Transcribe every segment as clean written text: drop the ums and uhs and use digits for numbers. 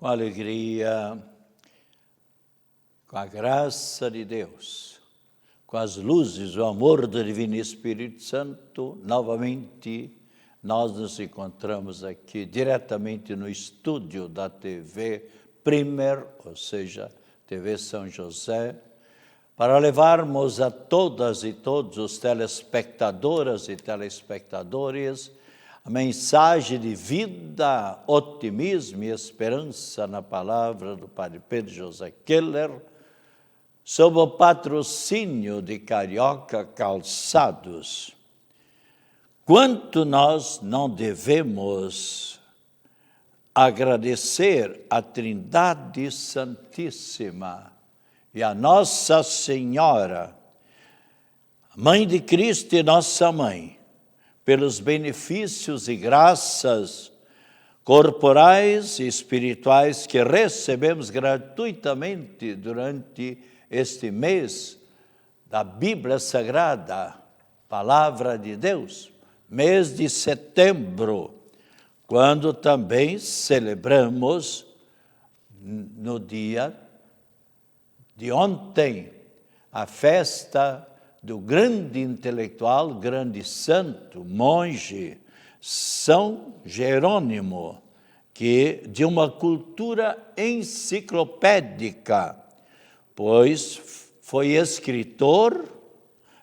com alegria, com a graça de Deus, com as luzes, o amor do Divino Espírito Santo, novamente nós nos encontramos aqui diretamente no estúdio da TV Primer, ou seja, TV São José, para levarmos a todas e todos os telespectadoras e telespectadores a mensagem de vida, otimismo e esperança na palavra do Padre Pedro José Keller, sob o patrocínio de Carioca Calçados. Quanto nós não devemos agradecer a Trindade Santíssima e a Nossa Senhora, Mãe de Cristo e Nossa Mãe, pelos benefícios e graças corporais e espirituais que recebemos gratuitamente durante este mês da Bíblia Sagrada, Palavra de Deus, mês de setembro, quando também celebramos no dia de ontem a festa do grande intelectual, grande santo, monge, São Jerônimo, que de uma cultura enciclopédica, pois foi escritor,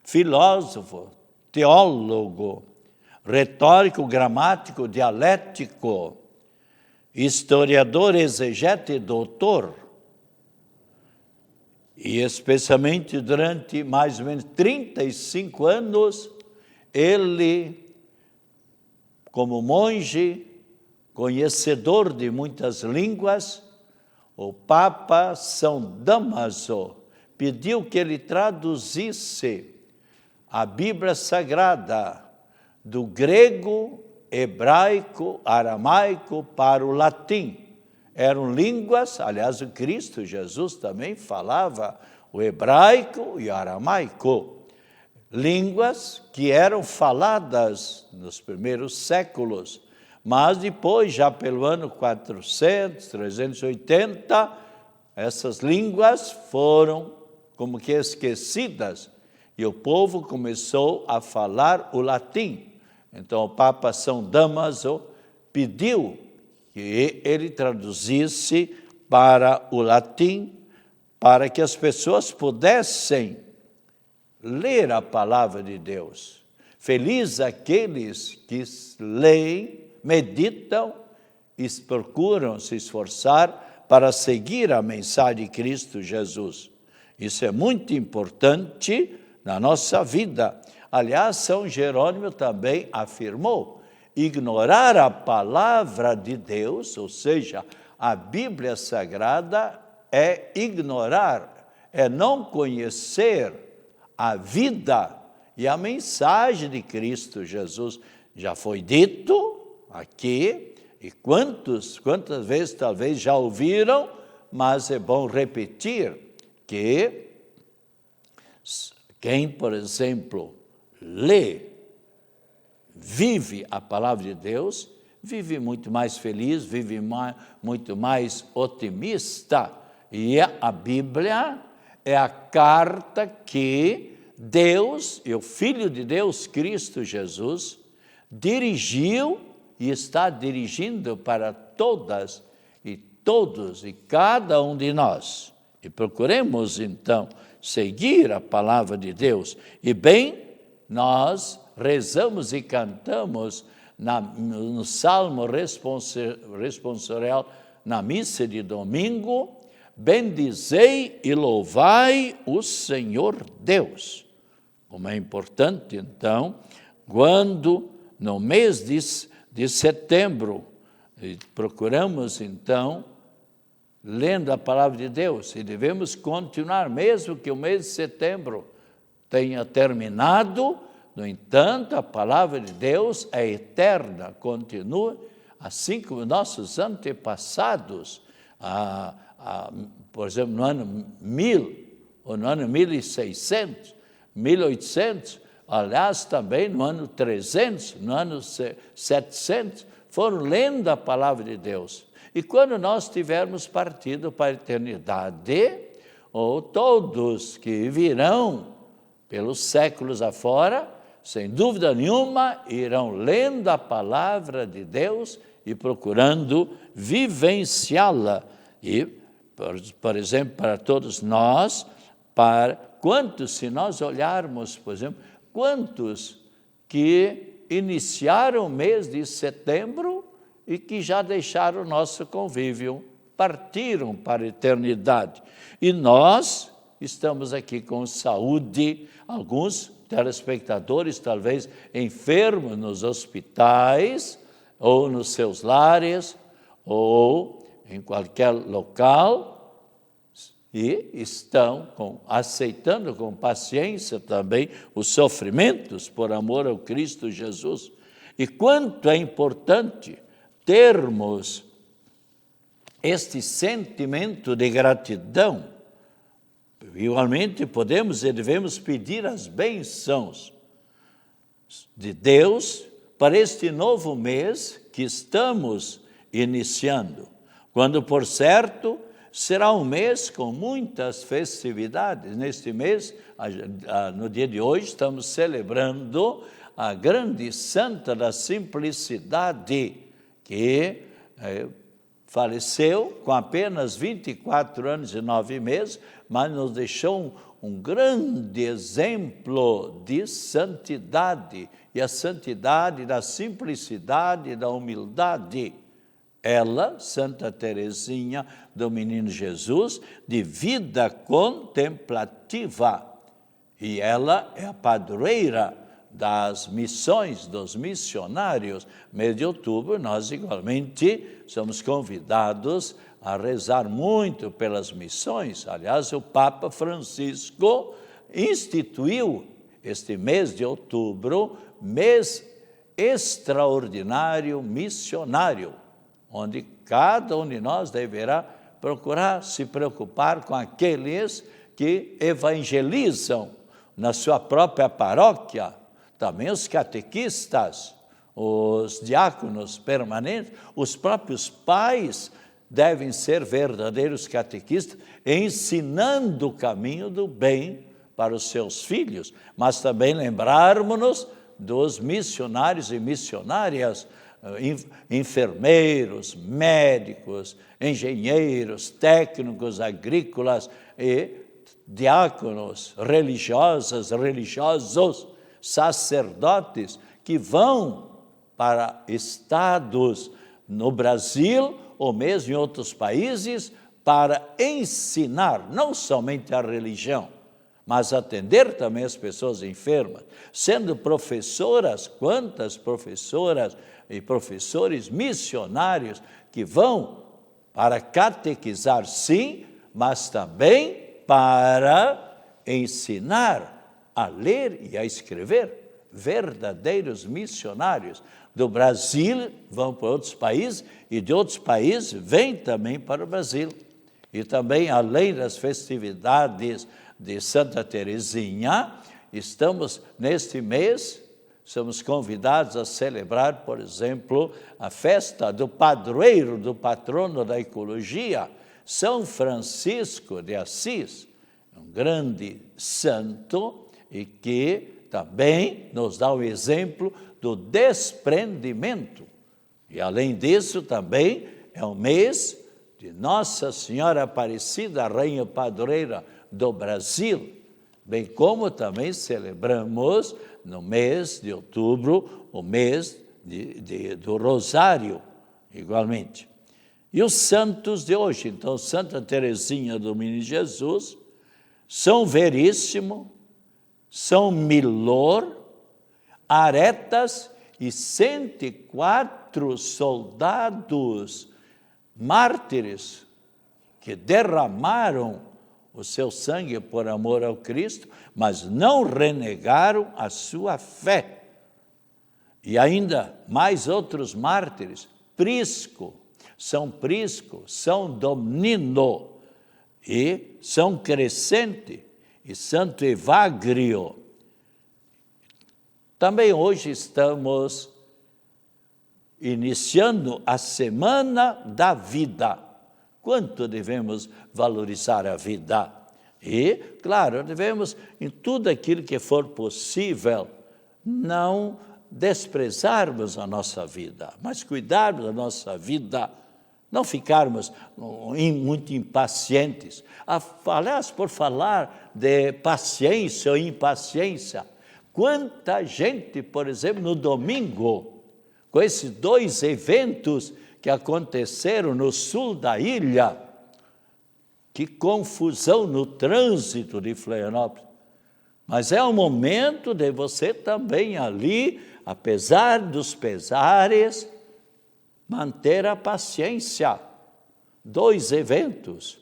filósofo, teólogo, retórico, gramático, dialético, historiador, exegeta e doutor, e especialmente durante mais ou menos 35 anos, ele, como monge, conhecedor de muitas línguas, o Papa São Damaso pediu que ele traduzisse a Bíblia Sagrada do grego, hebraico, aramaico para o latim. Eram línguas, aliás, o Cristo Jesus também falava o hebraico e o aramaico. Línguas que eram faladas nos primeiros séculos, mas depois, já pelo ano 400, 380, essas línguas foram como que esquecidas e o povo começou a falar o latim. Então, o Papa São Damaso pediu que ele traduzisse para o latim, para que as pessoas pudessem ler a palavra de Deus. Felizes aqueles que leem, meditam e procuram se esforçar para seguir a mensagem de Cristo Jesus. Isso é muito importante na nossa vida. Aliás, São Jerônimo também afirmou: ignorar a palavra de Deus, ou seja, a Bíblia Sagrada, é ignorar, é não conhecer a vida e a mensagem de Cristo Jesus. Já foi dito aqui, e quantas vezes talvez já ouviram, mas é bom repetir que quem, por exemplo, lê, vive a palavra de Deus, vive muito mais feliz, vive muito mais otimista. E a Bíblia é a carta que Deus, e o Filho de Deus, Cristo Jesus, dirigiu e está dirigindo para todas e todos e cada um de nós. E procuremos, então, seguir a palavra de Deus. E bem, nós rezamos e cantamos no Salmo responsorial, na missa de domingo: bendizei e louvai o Senhor Deus. Como é importante, então, quando no mês de setembro, procuramos, então, lendo a palavra de Deus, e devemos continuar, mesmo que o mês de setembro tenha terminado. No entanto, a palavra de Deus é eterna, continua, assim como nossos antepassados, por exemplo, no ano 1000, ou no ano 1600, 1800, aliás, também no ano 300, no ano 700, foram lendo a palavra de Deus. E quando nós tivermos partido para a eternidade, ou todos que virão pelos séculos afora, sem dúvida nenhuma, irão lendo a palavra de Deus e procurando vivenciá-la. E, por exemplo, para todos nós, quantos, se nós olharmos, por exemplo, quantos que iniciaram o mês de setembro e que já deixaram o nosso convívio, partiram para a eternidade. E nós estamos aqui com saúde, alguns telespectadores talvez enfermos nos hospitais, ou nos seus lares, ou em qualquer local, e estão aceitando com paciência também os sofrimentos por amor ao Cristo Jesus. E quanto é importante termos este sentimento de gratidão. Igualmente podemos e devemos pedir as bênçãos de Deus para este novo mês que estamos iniciando, quando, por certo, será um mês com muitas festividades. Neste mês, no dia de hoje, estamos celebrando a grande Santa da Simplicidade, que faleceu com apenas 24 anos e 9 meses, mas nos deixou um grande exemplo de santidade, e a santidade da simplicidade, da humildade. Ela, Santa Teresinha do Menino Jesus, de vida contemplativa, e ela é a padroeira das missões, dos missionários. Mês de outubro, nós igualmente somos convidados a rezar muito pelas missões. Aliás, o Papa Francisco instituiu este mês de outubro, mês extraordinário missionário, onde cada um de nós deverá procurar se preocupar com aqueles que evangelizam na sua própria paróquia, também os catequistas, os diáconos permanentes, os próprios pais devem ser verdadeiros catequistas, ensinando o caminho do bem para os seus filhos, mas também lembrarmos-nos dos missionários e missionárias, enfermeiros, médicos, engenheiros, técnicos agrícolas e diáconos, religiosas, religiosos, sacerdotes que vão para estados no Brasil ou mesmo em outros países para ensinar não somente a religião, mas atender também as pessoas enfermas, sendo professoras, quantas professoras e professores missionários que vão para catequizar, sim, mas também para ensinar a ler e a escrever. Verdadeiros missionários do Brasil vão para outros países e de outros países vêm também para o Brasil. E também, além das festividades de Santa Teresinha, estamos neste mês, somos convidados a celebrar, por exemplo, a festa do padroeiro, do patrono da ecologia, São Francisco de Assis, um grande santo e que também nos dá o exemplo do desprendimento. E, além disso, também é um mês de Nossa Senhora Aparecida, Rainha Padroeira do Brasil, bem como também celebramos no mês de outubro o mês do Rosário, igualmente. E os santos de hoje, então, Santa Teresinha do Menino Jesus, São Veríssimo, São Milor, Aretas e 104 soldados mártires que derramaram o seu sangue por amor ao Cristo, mas não renegaram a sua fé. E ainda mais outros mártires, Prisco, São Domnino e São Crescente e Santo Evagrio. Também hoje estamos iniciando a semana da vida. Quanto devemos valorizar a vida? E, claro, devemos, em tudo aquilo que for possível, não desprezarmos a nossa vida, mas cuidarmos da nossa vida, não ficarmos muito impacientes. Aliás, por falar de paciência ou impaciência, quanta gente, por exemplo, no domingo, com esses 2 eventos que aconteceram no sul da ilha, que confusão no trânsito de Florianópolis. Mas é o momento de você também ali, apesar dos pesares, manter a paciência. 2 eventos,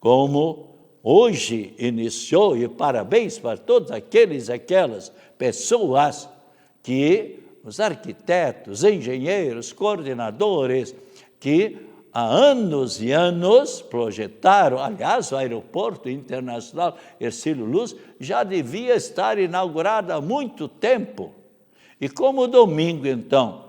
como hoje iniciou, e parabéns para todos aqueles e aquelas pessoas que, os arquitetos, engenheiros, coordenadores, que há anos e anos projetaram, aliás, o aeroporto internacional Hercílio Luz já devia estar inaugurado há muito tempo. E como domingo, então,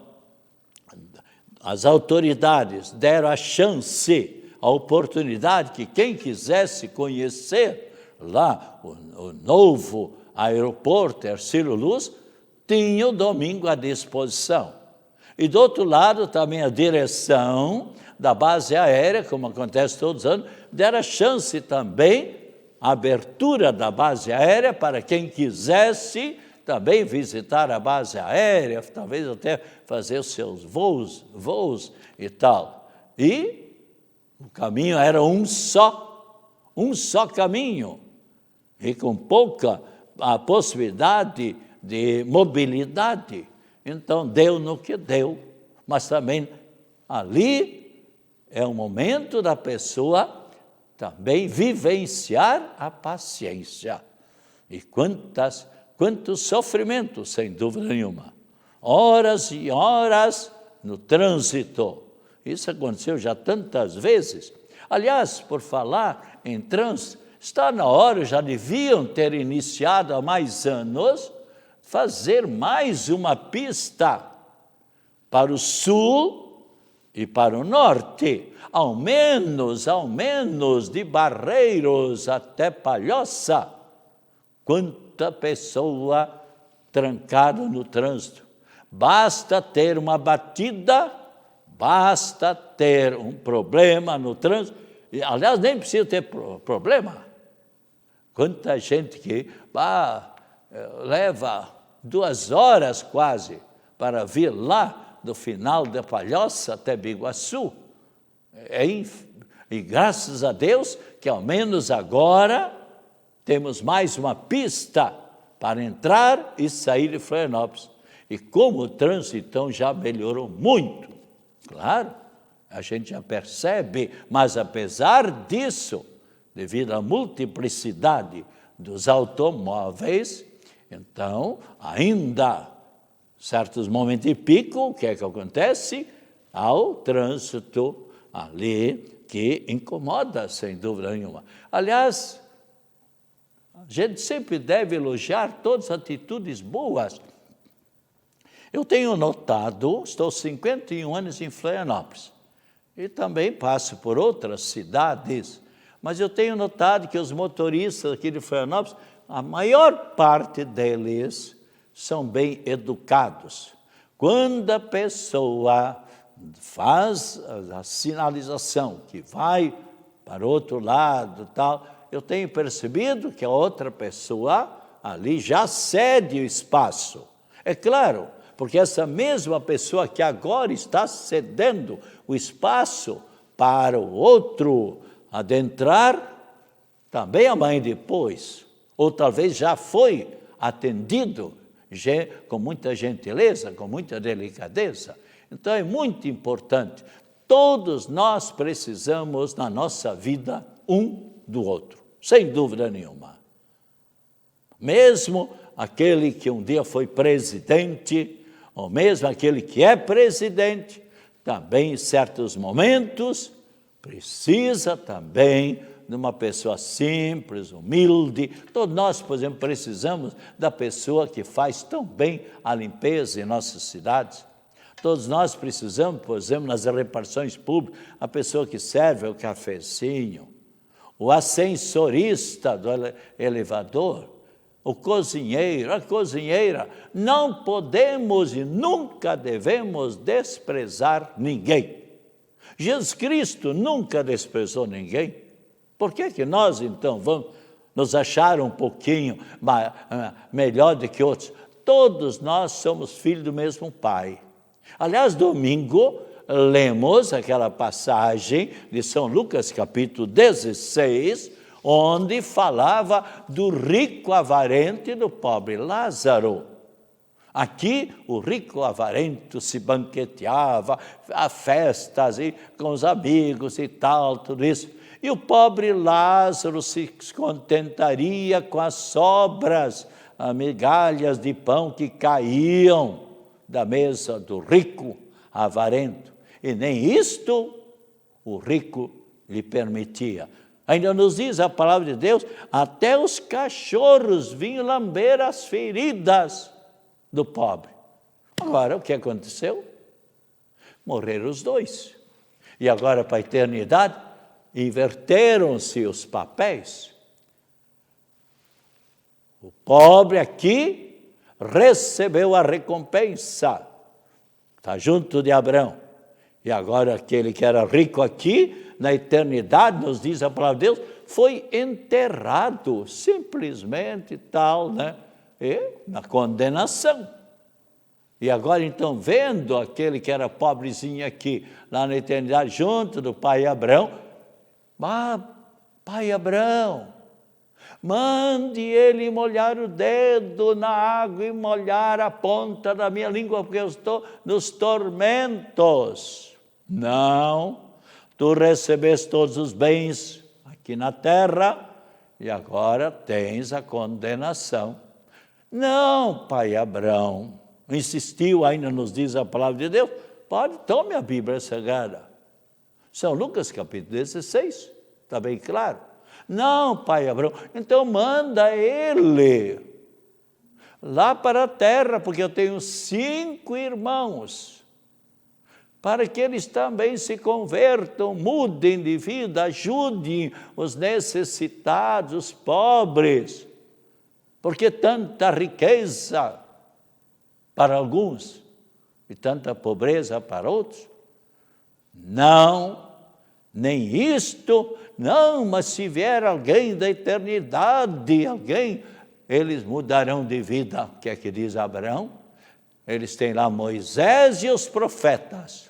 as autoridades deram a chance, a oportunidade que quem quisesse conhecer lá o novo aeroporto Hercílio Luz, tinha o domingo à disposição. E do outro lado também a direção da base aérea, como acontece todos os anos, deram a chance também, a abertura da base aérea para quem quisesse também visitar a base aérea, talvez até fazer os seus voos e tal. E o caminho era um só caminho, e com pouca a possibilidade de mobilidade. Então, deu no que deu, mas também ali é o momento da pessoa também vivenciar a paciência. E quantos sofrimentos, sem dúvida nenhuma. Horas e horas no trânsito. Isso aconteceu já tantas vezes. Aliás, por falar em trânsito, está na hora, já deviam ter iniciado há mais anos, fazer mais uma pista para o sul e para o norte, ao menos de Barreiros até Palhoça. Quanta pessoa trancada no trânsito. Basta ter uma batida, basta ter um problema no trânsito. E, aliás, nem precisa ter problema. Quanta gente que leva 2 horas quase para vir lá do final da Palhoça até Biguaçu. E graças a Deus que ao menos agora temos mais uma pista para entrar e sair de Florianópolis. E como o trânsito então já melhorou muito, claro, a gente já percebe, mas apesar disso, devido à multiplicidade dos automóveis, então, ainda, certos momentos de pico, o que é que acontece? Há o trânsito ali que incomoda, sem dúvida nenhuma. Aliás, a gente sempre deve elogiar todas as atitudes boas. Eu tenho notado, estou 51 anos em Florianópolis, e também passo por outras cidades, mas eu tenho notado que os motoristas aqui de Florianópolis, a maior parte deles são bem educados. Quando a pessoa faz a sinalização que vai para o outro lado, tal, eu tenho percebido que a outra pessoa ali já cede o espaço. É claro, porque essa mesma pessoa que agora está cedendo o espaço para o outro adentrar, também amanhã depois, ou talvez já foi atendido com muita gentileza, com muita delicadeza. Então é muito importante. Todos nós precisamos na nossa vida um do outro, sem dúvida nenhuma. Mesmo aquele que um dia foi presidente, ou mesmo aquele que é presidente, também em certos momentos precisa também de uma pessoa simples, humilde. Todos nós, por exemplo, precisamos da pessoa que faz tão bem a limpeza em nossas cidades. Todos nós precisamos, por exemplo, nas repartições públicas, a pessoa que serve o cafezinho, o ascensorista do elevador, o cozinheiro, a cozinheira. Não podemos e nunca devemos desprezar ninguém. Jesus Cristo nunca desprezou ninguém. Por que nós, então, vamos nos achar um pouquinho melhor do que outros? Todos nós somos filhos do mesmo Pai. Aliás, domingo, lemos aquela passagem de São Lucas, capítulo 16, onde falava do rico avarento e do pobre Lázaro. Aqui, o rico avarento se banqueteava, a festas e com os amigos e tal, tudo isso. E o pobre Lázaro se contentaria com as sobras, as migalhas de pão que caíam da mesa do rico avarento. E nem isto o rico lhe permitia. Ainda nos diz a palavra de Deus, até os cachorros vinham lamber as feridas do pobre. Agora, o que aconteceu? Morreram os dois. E agora, para a eternidade, inverteram-se os papéis. O pobre aqui recebeu a recompensa, está junto de Abraão. E agora aquele que era rico aqui, na eternidade, nos diz a palavra de Deus, foi enterrado, simplesmente tal, né? E na condenação. E agora então, vendo aquele que era pobrezinho aqui, lá na eternidade, junto do pai Abraão, pai Abraão, mande ele molhar o dedo na água e molhar a ponta da minha língua, porque eu estou nos tormentos. Não, tu recebeste todos os bens aqui na terra e agora tens a condenação. Não, pai Abraão, insistiu, ainda nos diz a palavra de Deus, tome a Bíblia Sagrada. São Lucas capítulo 16, está bem claro. Não, pai Abraão, então manda ele lá para a terra, porque eu tenho 5 irmãos, para que eles também se convertam, mudem de vida, ajudem os necessitados, os pobres, porque tanta riqueza para alguns e tanta pobreza para outros. Não, nem isto, não, mas se vier alguém da eternidade, eles mudarão de vida. O que é que diz Abraão? Eles têm lá Moisés e os profetas.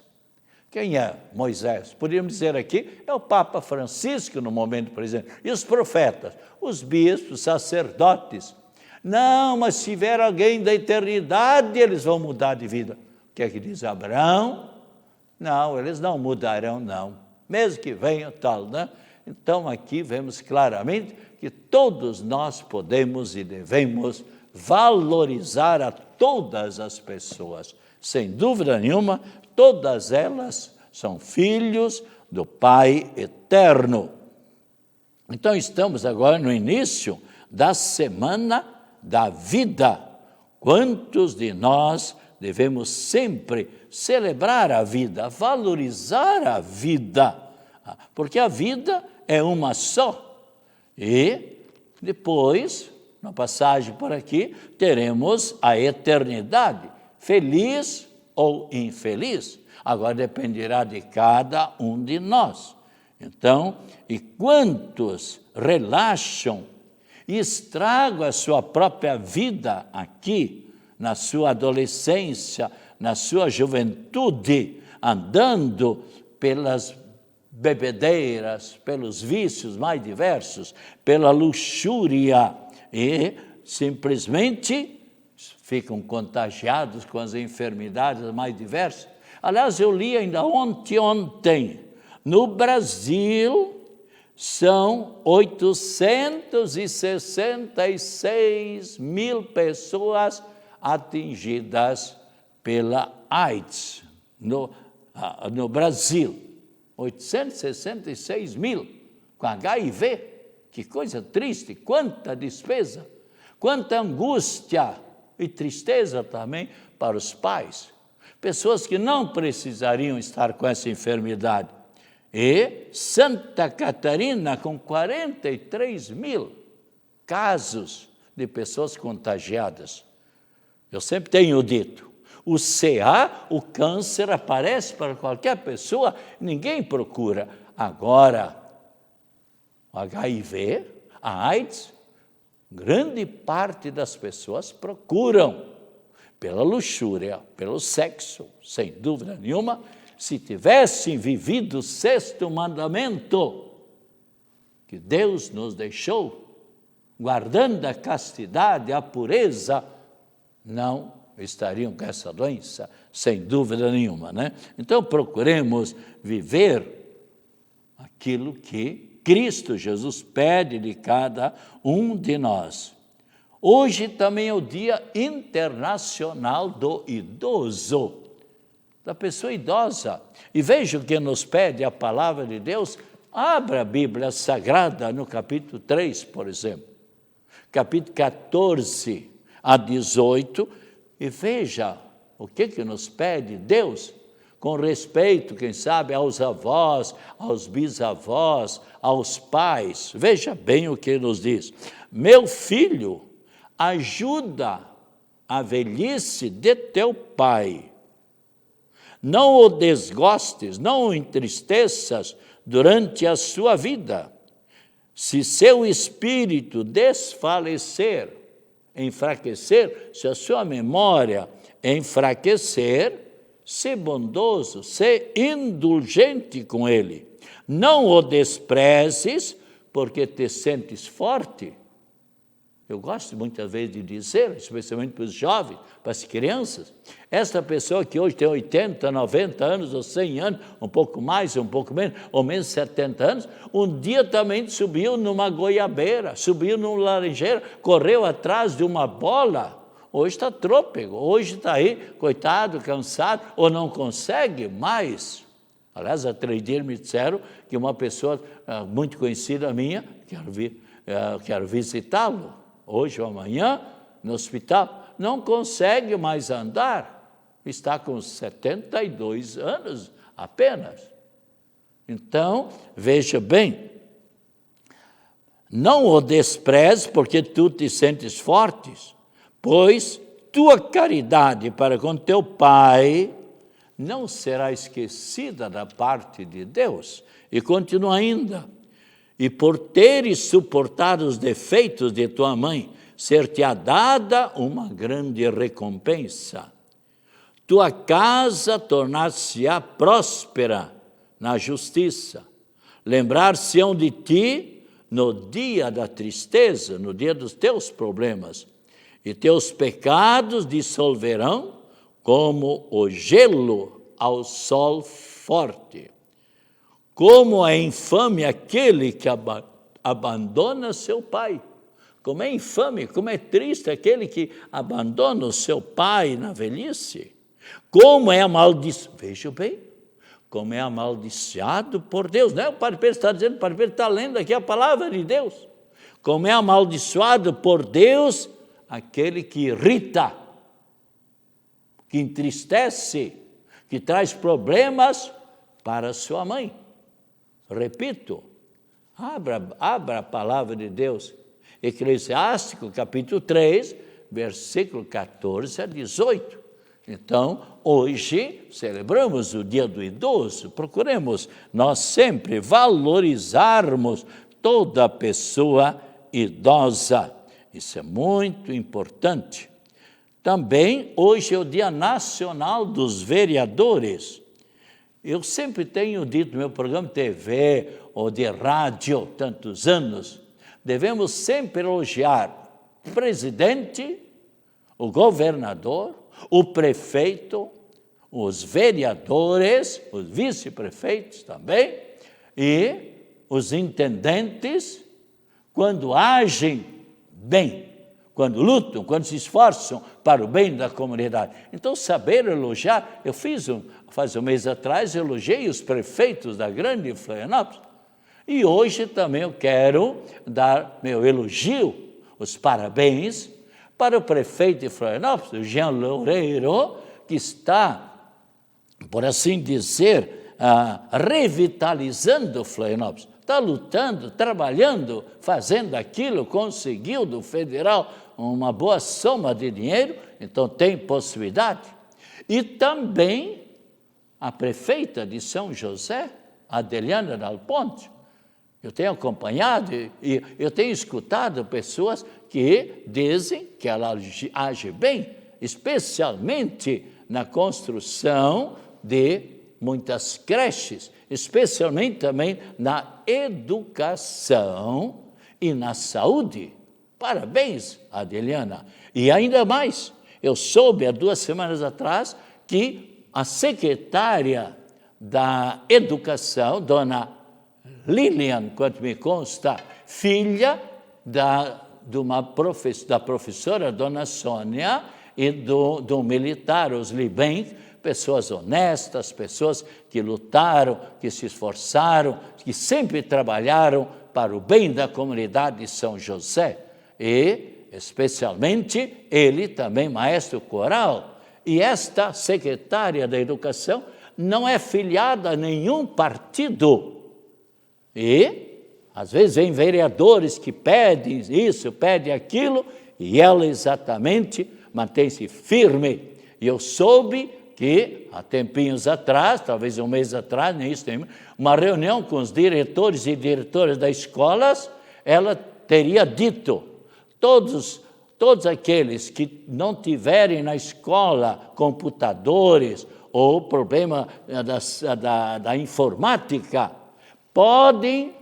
Quem é Moisés? Podríamos dizer aqui, é o Papa Francisco no momento presente. E os profetas? Os bispos, os sacerdotes. Não, mas se vier alguém da eternidade, eles vão mudar de vida. O que é que diz Abraão? Não, eles não mudarão, não. Mesmo que venham tal, né? Então, aqui vemos claramente que todos nós podemos e devemos valorizar a todas as pessoas. Sem dúvida nenhuma, todas elas são filhos do Pai Eterno. Então, estamos agora no início da Semana da Vida. Quantos de nós devemos sempre celebrar a vida, valorizar a vida, porque a vida é uma só. E depois, na passagem por aqui, teremos a eternidade, feliz ou infeliz. Agora dependerá de cada um de nós. Então, e quantos relaxam e estragam a sua própria vida aqui, na sua adolescência, na sua juventude, andando pelas bebedeiras, pelos vícios mais diversos, pela luxúria, e simplesmente ficam contagiados com as enfermidades mais diversas. Aliás, eu li ainda ontem, no Brasil, são 866 mil pessoas atingidas pela AIDS no Brasil. 866 mil com HIV. Que coisa triste, quanta despesa, quanta angústia e tristeza também para os pais. pessoas que não precisariam estar com essa enfermidade. E Santa Catarina, com 43 mil casos de pessoas contagiadas. Eu sempre tenho dito, o CA, o câncer, aparece para qualquer pessoa, ninguém procura. Agora, o HIV, a AIDS, grande parte das pessoas procuram pela luxúria, pelo sexo, sem dúvida nenhuma. Se tivessem vivido o sexto mandamento que Deus nos deixou, guardando a castidade, a pureza, não estariam com essa doença, sem dúvida nenhuma, né? Então, procuremos viver aquilo que Cristo Jesus pede de cada um de nós. Hoje também é o Dia Internacional do Idoso, da pessoa idosa. E veja o que nos pede a palavra de Deus. Abra a Bíblia Sagrada no capítulo 3, por exemplo, capítulo 14 a 18, e veja o que nos pede Deus, com respeito, quem sabe, aos avós, aos bisavós, aos pais. Veja bem o que nos diz. Meu filho, ajuda a velhice de teu pai. Não o desgostes, não o entristeças durante a sua vida. Se seu espírito desfalecer, enfraquecer, se a sua memória enfraquecer, se bondoso, se indulgente com ele. Não o desprezes, porque te sentes forte. Eu gosto muitas vezes de dizer, especialmente para os jovens, para as crianças, esta pessoa que hoje tem 80, 90 anos ou 100 anos, um pouco mais, um pouco menos, ou menos 70 anos, um dia também subiu numa goiabeira, subiu numa laranjeira, correu atrás de uma bola, hoje está trôpego, hoje está aí, coitado, cansado, ou não consegue mais. Aliás, há 3 dias me disseram que uma pessoa muito conhecida minha, quero visitá-lo, hoje ou amanhã, no hospital, não consegue mais andar, está com 72 anos apenas. Então, veja bem, não o despreze, porque tu te sentes fortes, pois tua caridade para com teu pai não será esquecida da parte de Deus. E continua ainda, e por teres suportado os defeitos de tua mãe, ser-te-á dada uma grande recompensa. Tua casa tornar-se-á próspera na justiça. Lembrar-se-ão de ti no dia da tristeza, no dia dos teus problemas. E teus pecados dissolverão como o gelo ao sol forte. Como é infame aquele que abandona seu pai. Como é infame, como é triste aquele que abandona o seu pai na velhice. Como é amaldiçoado, veja bem, como é amaldiçoado por Deus. Não é o Padre Pedro está dizendo, o Padre Pedro está lendo aqui a palavra de Deus. Como é amaldiçoado por Deus aquele que irrita, que entristece, que traz problemas para sua mãe. Repito, abra a palavra de Deus, Eclesiástico, capítulo 3, versículo 14 a 18. Então, hoje, celebramos o Dia do Idoso, procuremos nós sempre valorizarmos toda pessoa idosa. Isso é muito importante. Também, hoje é o Dia Nacional dos Vereadores. Eu sempre tenho dito no meu programa de TV ou de rádio, tantos anos, devemos sempre elogiar o presidente, o governador, o prefeito, os vereadores, os vice-prefeitos também, e os intendentes, quando agem bem, quando lutam, quando se esforçam para o bem da comunidade. Então, saber elogiar, eu faz um mês atrás, elogiei os prefeitos da grande Florianópolis, e hoje também eu quero dar meu elogio, os parabéns, para o prefeito de Florianópolis, o Jean Loureiro, que está por assim dizer, revitalizando Florianópolis. Está lutando, trabalhando, fazendo aquilo, conseguiu do federal uma boa soma de dinheiro, então tem possibilidade. E também a prefeita de São José, Adeliana Dal Ponte. Eu tenho acompanhado e eu tenho escutado pessoas que dizem que ela age bem, especialmente na construção de muitas creches, especialmente também na educação e na saúde. Parabéns, Adeliana. E ainda mais, eu soube há 2 semanas atrás que a secretária da Educação, dona Lilian, quanto me consta, filha da professora dona Sônia e do militar, os Liben, pessoas honestas, pessoas que lutaram, que se esforçaram, que sempre trabalharam para o bem da comunidade de São José. E, especialmente, ele também maestro coral. E esta secretária da Educação não é filiada a nenhum partido. E, às vezes, vem vereadores que pedem isso, pedem aquilo, e ela exatamente mantém-se firme. E eu soube que, há tempinhos atrás, talvez 1 mês atrás, nem isso, uma reunião com os diretores e diretoras das escolas, ela teria dito, todos aqueles que não tiverem na escola computadores ou problema da informática, podem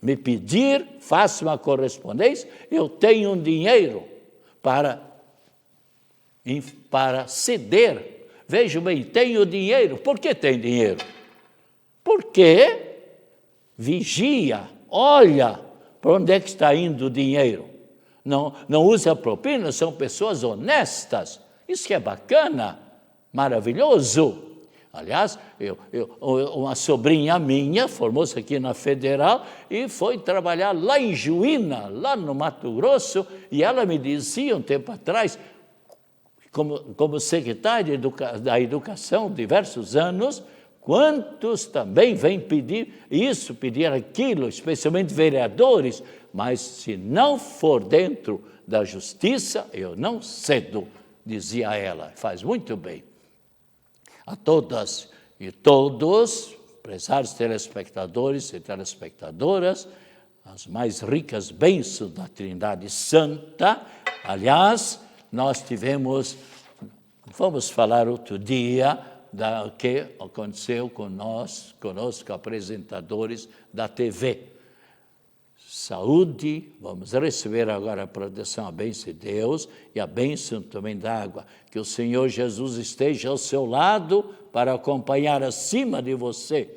me pedir, faça uma correspondência, eu tenho um dinheiro para ceder. Vejam bem, tenho dinheiro. Por que tem dinheiro? Porque vigia, olha para onde é que está indo o dinheiro. Não usa propina, são pessoas honestas. Isso que é bacana, maravilhoso. Aliás, uma sobrinha minha formou-se aqui na Federal e foi trabalhar lá em Juína, lá no Mato Grosso, e ela me dizia um tempo atrás, como secretária da Educação, diversos anos, quantos também vêm pedir isso, pedir aquilo, especialmente vereadores, mas se não for dentro da justiça, eu não cedo, dizia ela. Faz muito bem. A todas e todos, prezados telespectadores e telespectadoras, as mais ricas bênçãos da Trindade Santa. Aliás, nós vamos falar outro dia do que aconteceu conosco, apresentadores da TV. Saúde, vamos receber agora a proteção, a bênção de Deus e a bênção também da água. Que o Senhor Jesus esteja ao seu lado para acompanhar acima de você,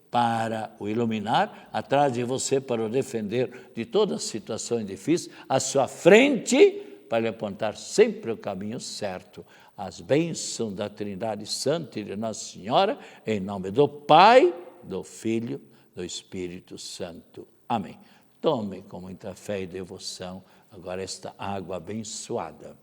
para o iluminar, atrás de você para o defender de todas as situações difíceis, à sua frente para lhe apontar sempre o caminho certo. As bênçãos da Trindade Santa e de Nossa Senhora, em nome do Pai, do Filho, do Espírito Santo. Amém. Tome com muita fé e devoção agora esta água abençoada.